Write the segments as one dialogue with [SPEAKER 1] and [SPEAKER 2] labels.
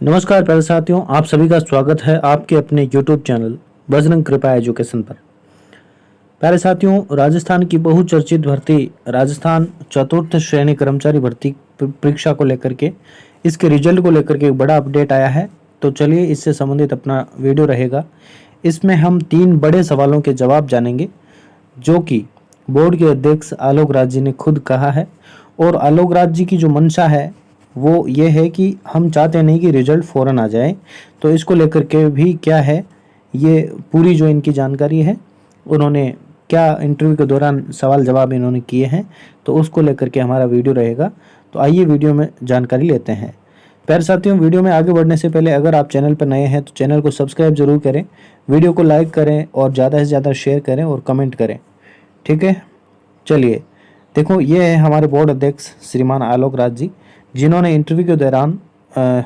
[SPEAKER 1] नमस्कार प्यारे साथियों, आप सभी का स्वागत है आपके अपने YouTube चैनल बजरंग कृपा एजुकेशन पर। प्यारे साथियों, राजस्थान की बहुचर्चित भर्ती राजस्थान चतुर्थ श्रेणी कर्मचारी भर्ती परीक्षा को लेकर के इसके रिजल्ट को लेकर के एक बड़ा अपडेट आया है। तो चलिए इससे संबंधित अपना वीडियो रहेगा। इसमें हम 3 बड़े सवालों के जवाब जानेंगे जो कि बोर्ड के अध्यक्ष आलोक राज जी ने खुद कहा है। और आलोक राज जी की जो मंशा है वो ये है कि हम चाहते नहीं कि रिजल्ट फ़ौरन आ जाए। तो इसको लेकर के भी क्या है, ये पूरी जो इनकी जानकारी है, उन्होंने क्या इंटरव्यू के दौरान सवाल जवाब इन्होंने किए हैं, तो उसको लेकर के हमारा वीडियो रहेगा। तो आइए वीडियो में जानकारी लेते हैं। प्यारे साथियों, वीडियो में आगे बढ़ने से पहले अगर आप चैनल पर नए हैं तो चैनल को सब्सक्राइब जरूर करें, वीडियो को लाइक करें और ज़्यादा से ज़्यादा शेयर करें और कमेंट करें। ठीक है, चलिए देखो, ये है हमारे बोर्ड अध्यक्ष श्रीमान आलोक राज जी, जिन्होंने इंटरव्यू के दौरान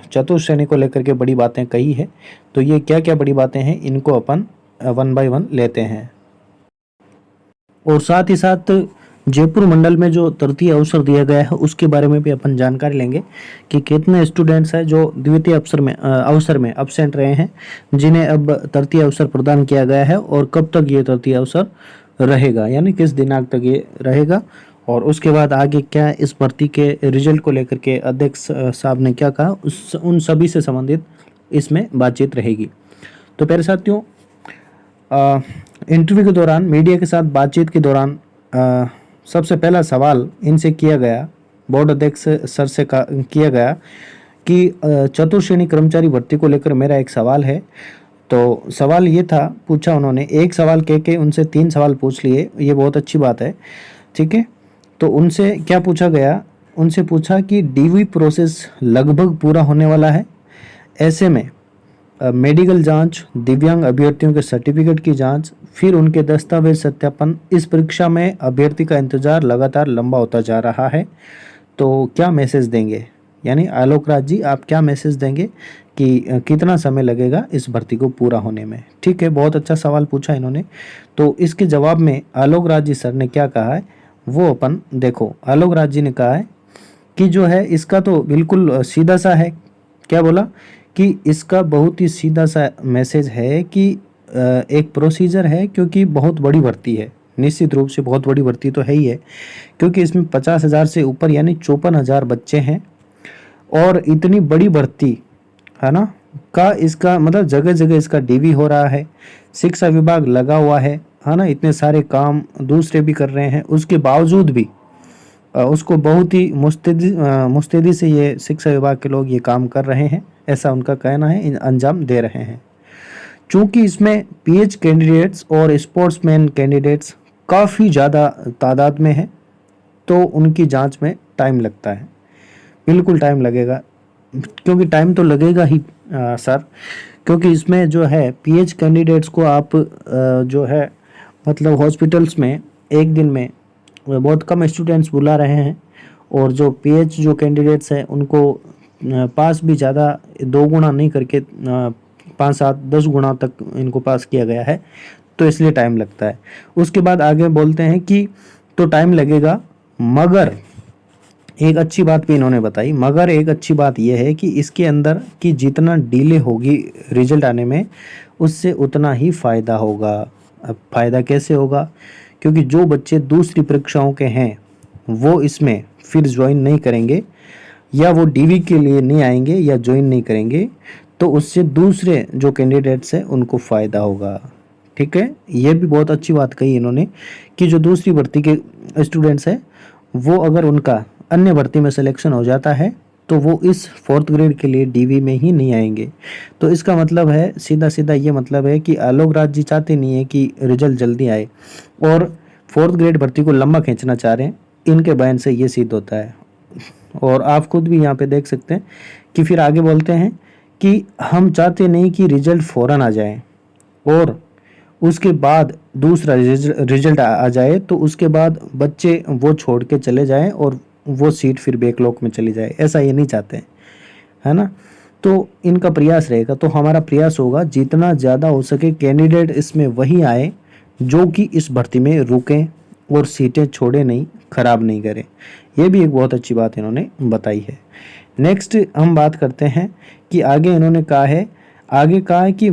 [SPEAKER 1] चतुर्थ श्रेणी को लेकर के बड़ी बातें कही है। तो ये क्या क्या बड़ी बातें हैं, इनको अपन 1 बाय 1 लेते हैं। और साथ ही साथ जयपुर मंडल में जो तृतीय अवसर दिया गया है उसके बारे में भी अपन जानकारी लेंगे कि कितने स्टूडेंट्स हैं जो द्वितीय अवसर में अब्सेंट रहे हैं, जिन्हें अब तृतीय अवसर प्रदान किया गया है, और कब तक ये तृतीय अवसर रहेगा, यानी किस दिनांक तक ये रहेगा। और उसके बाद आगे क्या इस भर्ती के रिजल्ट को लेकर के अध्यक्ष साहब ने क्या कहा, उन सभी से संबंधित इसमें बातचीत रहेगी। तो प्यारे साथियों, इंटरव्यू के दौरान मीडिया के साथ बातचीत के दौरान सबसे पहला सवाल इनसे किया गया, बोर्ड अध्यक्ष सर से किया गया कि चतुर्थ श्रेणी कर्मचारी भर्ती को लेकर मेरा एक सवाल है। तो सवाल ये था, पूछा उन्होंने, एक सवाल कह के उनसे 3 सवाल पूछ लिए, ये बहुत अच्छी बात है। ठीक है, तो उनसे क्या पूछा गया, उनसे पूछा कि डीवी प्रोसेस लगभग पूरा होने वाला है, ऐसे में मेडिकल जांच, दिव्यांग अभ्यर्थियों के सर्टिफिकेट की जांच, फिर उनके दस्तावेज सत्यापन, इस परीक्षा में अभ्यर्थी का इंतजार लगातार लंबा होता जा रहा है। तो क्या मैसेज देंगे, यानी आलोक राज जी आप क्या मैसेज देंगे कि कितना समय लगेगा इस भर्ती को पूरा होने में। ठीक है, बहुत अच्छा सवाल पूछा इन्होंने। तो इसके जवाब में आलोक राज जी सर ने क्या कहा है वो अपन देखो। आलोक राज जी ने कहा है कि जो है इसका तो बिल्कुल सीधा सा है। क्या बोला कि इसका बहुत ही सीधा सा मैसेज है कि एक प्रोसीजर है, क्योंकि बहुत बड़ी भर्ती है, निश्चित रूप से बहुत बड़ी भर्ती तो है ही है, क्योंकि इसमें 50,000 से ऊपर यानी 54,000 बच्चे हैं। और इतनी बड़ी भर्ती है ना, का इसका मतलब जगह जगह इसका डीवी हो रहा है, शिक्षा विभाग लगा हुआ है ना, इतने सारे काम दूसरे भी कर रहे हैं, उसके बावजूद भी उसको बहुत ही मुस्तैदी से ये शिक्षा विभाग के लोग ये काम कर रहे हैं, ऐसा उनका कहना है, अंजाम दे रहे हैं। चूंकि इसमें पीएच कैंडिडेट्स और स्पोर्ट्समैन कैंडिडेट्स काफ़ी ज़्यादा तादाद में हैं, तो उनकी जांच में टाइम लगता है, बिल्कुल टाइम लगेगा, क्योंकि टाइम तो लगेगा ही सर, क्योंकि इसमें जो है पीएच कैंडिडेट्स को आप जो है मतलब हॉस्पिटल्स में एक दिन में बहुत कम स्टूडेंट्स बुला रहे हैं, और जो पीएच जो कैंडिडेट्स हैं उनको पास भी ज़्यादा 2 गुना नहीं करके 5, 7, 10 गुना तक इनको पास किया गया है, तो इसलिए टाइम लगता है। उसके बाद आगे बोलते हैं कि तो टाइम लगेगा, मगर एक अच्छी बात भी इन्होंने बताई, मगर एक अच्छी बात यह है कि इसके अंदर कि जितना डिले होगी रिजल्ट आने में, उससे उतना ही फ़ायदा होगा। अब फ़ायदा कैसे होगा, क्योंकि जो बच्चे दूसरी परीक्षाओं के हैं वो इसमें फिर ज्वाइन नहीं करेंगे, या वो डीवी के लिए नहीं आएंगे या ज्वाइन नहीं करेंगे, तो उससे दूसरे जो कैंडिडेट्स हैं उनको फ़ायदा होगा। ठीक है, ये भी बहुत अच्छी बात कही इन्होंने कि जो दूसरी भर्ती के स्टूडेंट्स हैं वो अगर उनका अन्य भर्ती में सिलेक्शन हो जाता है तो वो इस 4th ग्रेड के लिए डीवी में ही नहीं आएंगे। तो इसका मतलब है, सीधा सीधा ये मतलब है कि आलोक राज जी चाहते नहीं है कि रिजल्ट जल्दी आए और 4th ग्रेड भर्ती को लंबा खींचना चाह रहे हैं। इनके बयान से ये सिद्ध होता है, और आप खुद भी यहाँ पे देख सकते हैं कि फिर आगे बोलते हैं कि हम चाहते नहीं कि रिजल्ट फ़ौरन आ जाए और उसके बाद दूसरा रिजल्ट आ जाए, तो उसके बाद बच्चे वो छोड़ के चले जाएं और वो सीट फिर बैकलॉग में चली जाए, ऐसा ये नहीं चाहते हैं, है ना। तो इनका प्रयास रहेगा, तो हमारा प्रयास होगा जितना ज़्यादा हो सके कैंडिडेट इसमें वही आए जो कि इस भर्ती में रुकें और सीटें छोड़े नहीं, ख़राब नहीं करें। ये भी एक बहुत अच्छी बात इन्होंने बताई है। नेक्स्ट हम बात करते हैं कि आगे कहा है कि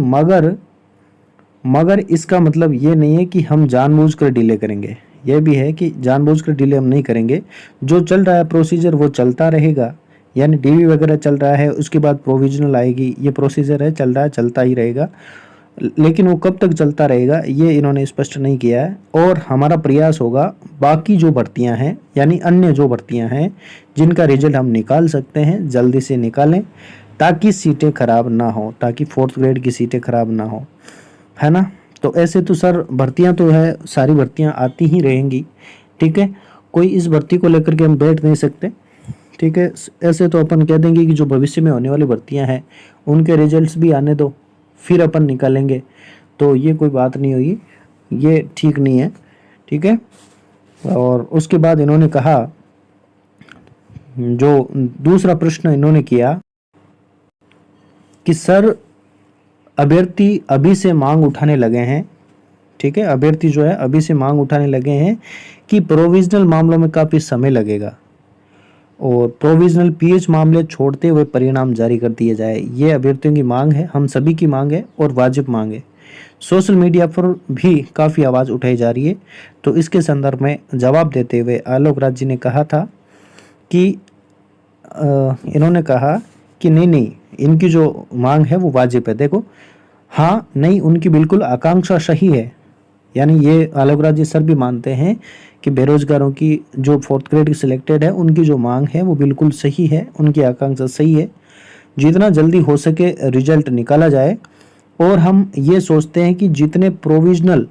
[SPEAKER 1] मगर इसका मतलब ये नहीं है कि हम जानबूझकर डिले करेंगे। यह भी है कि जानबूझकर डिले हम नहीं करेंगे, जो चल रहा है प्रोसीजर वो चलता रहेगा, यानी डीवी वगैरह चल रहा है, उसके बाद प्रोविजनल आएगी, ये प्रोसीजर है, चल रहा है, चलता ही रहेगा। लेकिन वो कब तक चलता रहेगा ये इन्होंने स्पष्ट नहीं किया है। और हमारा प्रयास होगा बाकी जो भर्तियां हैं, यानी अन्य जो भर्तियां हैं जिनका रिजल्ट हम निकाल सकते हैं, जल्दी से निकालें ताकि सीटें खराब ना हो, ताकि 4th ग्रेड की सीटें खराब ना हो, है ना। तो ऐसे तो सर भर्तियां तो है, सारी भर्तियां आती ही रहेंगी, ठीक है। कोई इस भर्ती को लेकर के हम बैठ नहीं सकते, ठीक है। ऐसे तो अपन कह देंगे कि जो भविष्य में होने वाली भर्तियां हैं उनके रिजल्ट्स भी आने दो, फिर अपन निकालेंगे, तो ये कोई बात नहीं होगी, ये ठीक नहीं है, ठीक है। और उसके बाद इन्होंने कहा, जो दूसरा प्रश्न इन्होंने किया कि सर अभ्यर्थी अभी से मांग उठाने लगे हैं, ठीक है, अभ्यर्थी जो है अभी से मांग उठाने लगे हैं कि प्रोविजनल मामलों में काफ़ी समय लगेगा और प्रोविजनल पीएच मामले छोड़ते हुए परिणाम जारी कर दिए जाए। ये अभ्यर्थियों की मांग है, हम सभी की मांग है और वाजिब मांग है। सोशल मीडिया पर भी काफ़ी आवाज़ उठाई जा रही है। तो इसके संदर्भ में जवाब देते हुए आलोक राज जी ने कहा था कि इन्होंने कहा कि नहीं, इनकी जो मांग है वो वाजिब है। देखो, हाँ नहीं, उनकी बिल्कुल आकांक्षा सही है, यानी ये आलोक राज जी सर भी मानते हैं कि बेरोजगारों की जो 4th ग्रेड की सिलेक्टेड है उनकी जो मांग है वो बिल्कुल सही है, उनकी आकांक्षा सही है, जितना जल्दी हो सके रिजल्ट निकाला जाए। और हम ये सोचते हैं कि जितने प्रोविजनल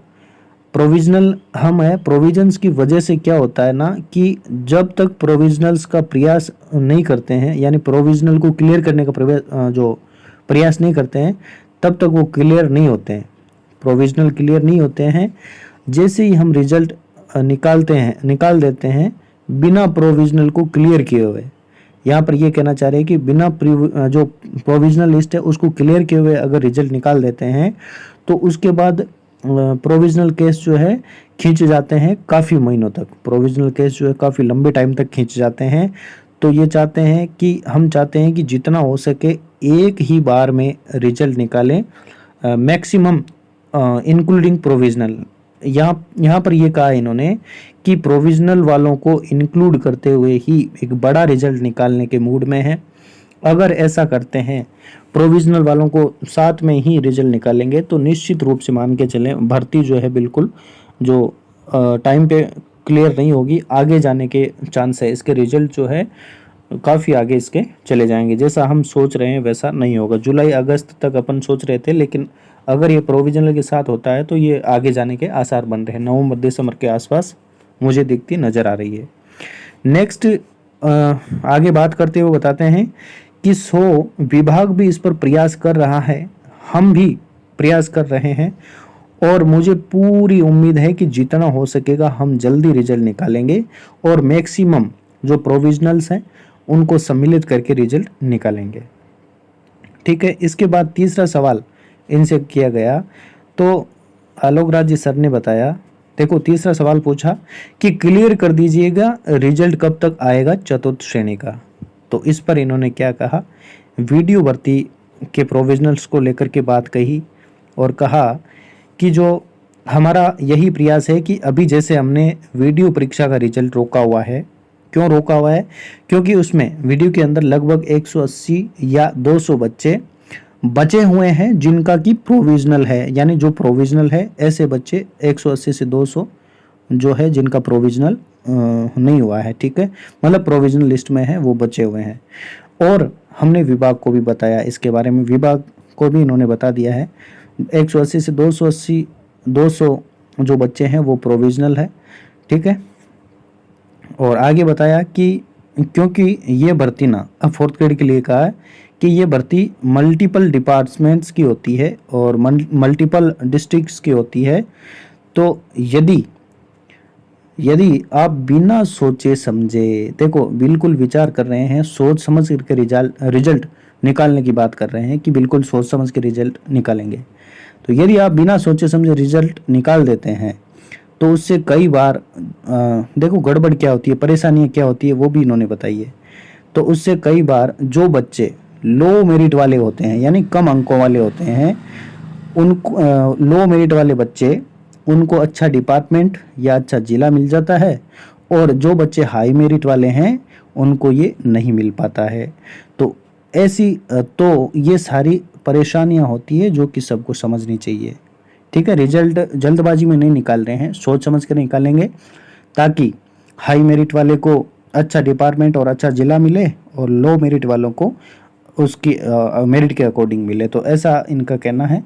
[SPEAKER 1] हम है, प्रोविजंस की वजह से क्या होता है ना कि जब तक प्रोविजनल्स का प्रयास नहीं करते हैं, यानी प्रोविजनल को क्लियर करने का जो प्रयास नहीं करते हैं, तब तक वो क्लियर नहीं होते हैं, प्रोविजनल क्लियर नहीं होते हैं। जैसे ही हम रिजल्ट निकाल देते हैं बिना प्रोविजनल को क्लियर किए हुए, यहाँ पर ये कहना चाह रहे हैं कि बिना जो प्रोविजनल लिस्ट है उसको क्लियर किए हुए अगर रिजल्ट निकाल देते हैं तो उसके बाद प्रोविजनल केस जो है खींच जाते हैं काफ़ी महीनों तक, प्रोविजनल केस जो है काफ़ी लंबे टाइम तक खींच जाते हैं। तो ये हम चाहते हैं कि जितना हो सके एक ही बार में रिजल्ट निकालें, मैक्सिमम इंक्लूडिंग प्रोविजनल। यहाँ पर ये कहा इन्होंने कि प्रोविजनल वालों को इंक्लूड करते हुए ही एक बड़ा रिजल्ट निकालने के मूड में है। अगर ऐसा करते हैं, प्रोविजनल वालों को साथ में ही रिजल्ट निकालेंगे, तो निश्चित रूप से मान के चलें भर्ती जो है बिल्कुल जो टाइम पे क्लियर नहीं होगी, आगे जाने के चांस है, इसके रिजल्ट जो है काफ़ी आगे इसके चले जाएंगे। जैसा हम सोच रहे हैं वैसा नहीं होगा। जुलाई अगस्त तक अपन सोच रहे थे, लेकिन अगर ये प्रोविजनल के साथ होता है तो ये आगे जाने के आसार बन रहे हैं, नवंबर दिसंबर के आसपास मुझे दिखती नज़र आ रही है। नेक्स्ट आगे बात करते हुए बताते हैं कि विभाग भी इस पर प्रयास कर रहा है, हम भी प्रयास कर रहे हैं और मुझे पूरी उम्मीद है कि जितना हो सकेगा हम जल्दी रिजल्ट निकालेंगे और मैक्सिमम जो प्रोविजनल्स हैं उनको सम्मिलित करके रिजल्ट निकालेंगे, ठीक है। इसके बाद तीसरा सवाल इनसे किया गया तो आलोक राज जी सर ने बताया, देखो तीसरा सवाल पूछा कि क्लियर कर दीजिएगा रिजल्ट कब तक आएगा 4th श्रेणी का। तो इस पर इन्होंने क्या कहा, वीडियो भर्ती के प्रोविजनल्स को लेकर के बात कही और कहा कि जो हमारा यही प्रयास है कि अभी जैसे हमने वीडियो परीक्षा का रिजल्ट रोका हुआ है, क्यों रोका हुआ है, क्योंकि उसमें वीडियो के अंदर लगभग 180 या 200 बच्चे बचे हुए हैं जिनका कि प्रोविजनल है, यानी जो प्रोविजनल है ऐसे बच्चे 180 से 200 जो है जिनका प्रोविजनल नहीं हुआ है, ठीक है, मतलब प्रोविजनल लिस्ट में है वो बचे हुए हैं। और हमने विभाग को भी बताया इसके बारे में, विभाग को भी इन्होंने बता दिया है 180 से 200 जो बच्चे हैं वो प्रोविजनल है, ठीक है। और आगे बताया कि क्योंकि ये भर्ती ना, अब 4th ग्रेड के लिए कहा है कि ये भर्ती मल्टीपल डिपार्टमेंट्स की होती है और मल्टीपल डिस्ट्रिक्ट्स की होती है, तो यदि आप बिना सोचे समझे, देखो बिल्कुल विचार कर रहे हैं, सोच समझ करके रिजल्ट निकालने की बात कर रहे हैं कि बिल्कुल सोच समझ के रिजल्ट निकालेंगे, तो यदि आप बिना सोचे समझे रिजल्ट निकाल देते हैं तो उससे कई बार देखो गड़बड़ क्या होती है, परेशानियाँ क्या होती है वो भी इन्होंने बताई है। तो उससे कई बार जो बच्चे लो मेरिट वाले होते हैं, यानी कम अंकों वाले होते हैं, उनको लो मेरिट वाले बच्चे, उनको अच्छा डिपार्टमेंट या अच्छा जिला मिल जाता है, और जो बच्चे हाई मेरिट वाले हैं उनको ये नहीं मिल पाता है। तो तो ये सारी परेशानियां होती है जो कि सबको समझनी चाहिए। ठीक है, रिजल्ट जल्दबाजी में नहीं निकाल रहे हैं, सोच समझ कर निकालेंगे, ताकि हाई मेरिट वाले को अच्छा डिपार्टमेंट और अच्छा जिला मिले और लो मेरिट वालों को उसकी मेरिट के अकॉर्डिंग मिले। तो ऐसा इनका कहना है।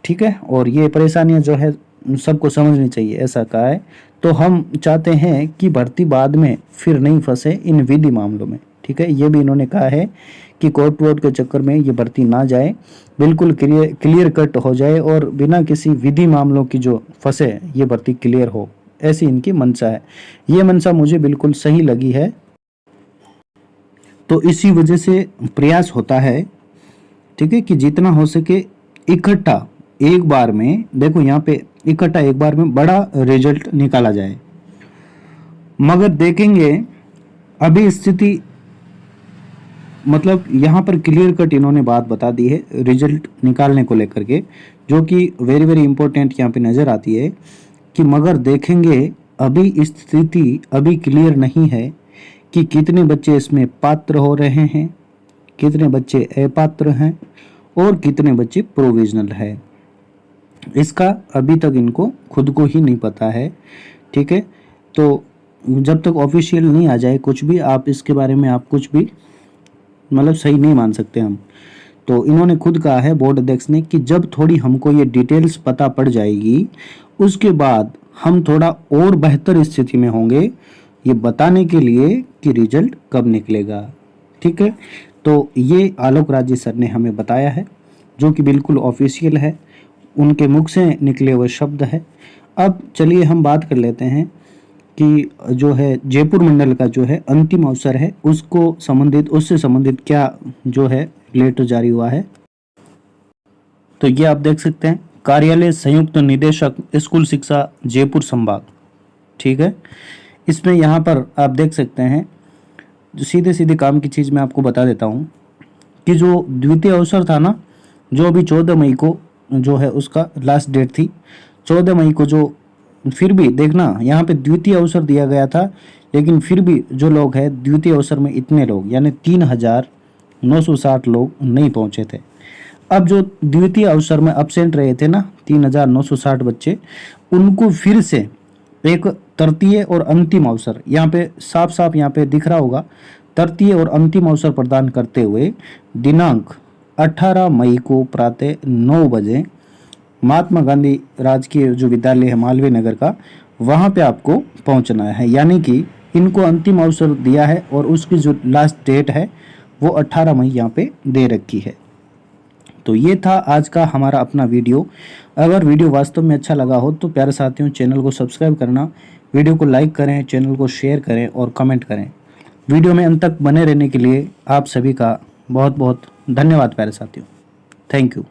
[SPEAKER 1] ठीक है, और ये परेशानियां जो है सबको समझनी चाहिए, ऐसा कहा है। तो हम चाहते हैं कि भर्ती बाद में फिर नहीं फंसे इन विधि मामलों में। ठीक है, ये भी इन्होंने कहा है कि कोर्ट वोर्ट के चक्कर में ये भर्ती ना जाए, बिल्कुल क्लियर कट हो जाए और बिना किसी विधि मामलों की जो फंसे ये भर्ती क्लियर हो, ऐसी इनकी मंशा है। ये मंशा मुझे बिल्कुल सही लगी है। तो इसी वजह से प्रयास होता है, ठीक है, कि जितना हो सके इकट्ठा एक बार में, देखो यहाँ पे इकट्ठा एक बार में बड़ा रिजल्ट निकाला जाए। मगर देखेंगे अभी स्थिति, मतलब यहाँ पर क्लियर कट इन्होंने बात बता दी है रिजल्ट निकालने को लेकर के, जो कि वेरी वेरी इंपॉर्टेंट यहाँ पे नज़र आती है कि मगर देखेंगे अभी स्थिति अभी क्लियर नहीं है कि कितने बच्चे इसमें पात्र हो रहे हैं, कितने बच्चे अपात्र हैं और कितने बच्चे प्रोविजनल है। इसका अभी तक इनको खुद को ही नहीं पता है। ठीक है, तो जब तक ऑफिशियल नहीं आ जाए कुछ भी, आप इसके बारे में आप कुछ भी मतलब सही नहीं मान सकते हम। तो इन्होंने खुद कहा है बोर्ड अध्यक्ष ने कि जब थोड़ी हमको ये डिटेल्स पता पड़ जाएगी उसके बाद हम थोड़ा और बेहतर स्थिति में होंगे ये बताने के लिए कि रिजल्ट कब निकलेगा। ठीक है, तो ये आलोक राजी सर ने हमें बताया है, जो कि बिल्कुल ऑफिशियल है, उनके मुख से निकले हुए शब्द है। अब चलिए हम बात कर लेते हैं कि जो है जयपुर मंडल का जो है अंतिम अवसर है उसको संबंधित, उससे संबंधित क्या जो है लेटर जारी हुआ है। तो ये आप देख सकते हैं, कार्यालय संयुक्त निदेशक स्कूल शिक्षा जयपुर संभाग। ठीक है, इसमें यहाँ पर आप देख सकते हैं जो सीधे सीधे काम की चीज़ मैं आपको बता देता हूँ कि जो द्वितीय अवसर था ना, जो अभी 14 मई को जो है उसका लास्ट डेट थी 14 मई को, जो फिर भी देखना यहाँ पे द्वितीय अवसर दिया गया था, लेकिन फिर भी जो लोग हैं द्वितीय अवसर में इतने लोग यानी 3,960 लोग नहीं पहुंचे थे। अब जो द्वितीय अवसर में अब्सेंट रहे थे ना 3,960 बच्चे, उनको फिर से एक तृतीय और अंतिम अवसर, यहाँ पे साफ साफ यहाँ पे दिख रहा होगा, तृतीय और अंतिम अवसर प्रदान करते हुए दिनांक 18 मई को प्रातः 9 बजे महात्मा गांधी राजकीय जो विद्यालय है मालवीय नगर का, वहाँ पे आपको पहुँचना है। यानी कि इनको अंतिम अवसर दिया है और उसकी जो लास्ट डेट है वो 18 मई यहाँ पे दे रखी है। तो ये था आज का हमारा अपना वीडियो। अगर वीडियो वास्तव में अच्छा लगा हो तो प्यारे साथियों चैनल को सब्सक्राइब करना, वीडियो को लाइक करें, चैनल को शेयर करें और कमेंट करें। वीडियो में अंत तक बने रहने के लिए आप सभी का बहुत बहुत धन्यवाद प्यारे साथियों। Thank you.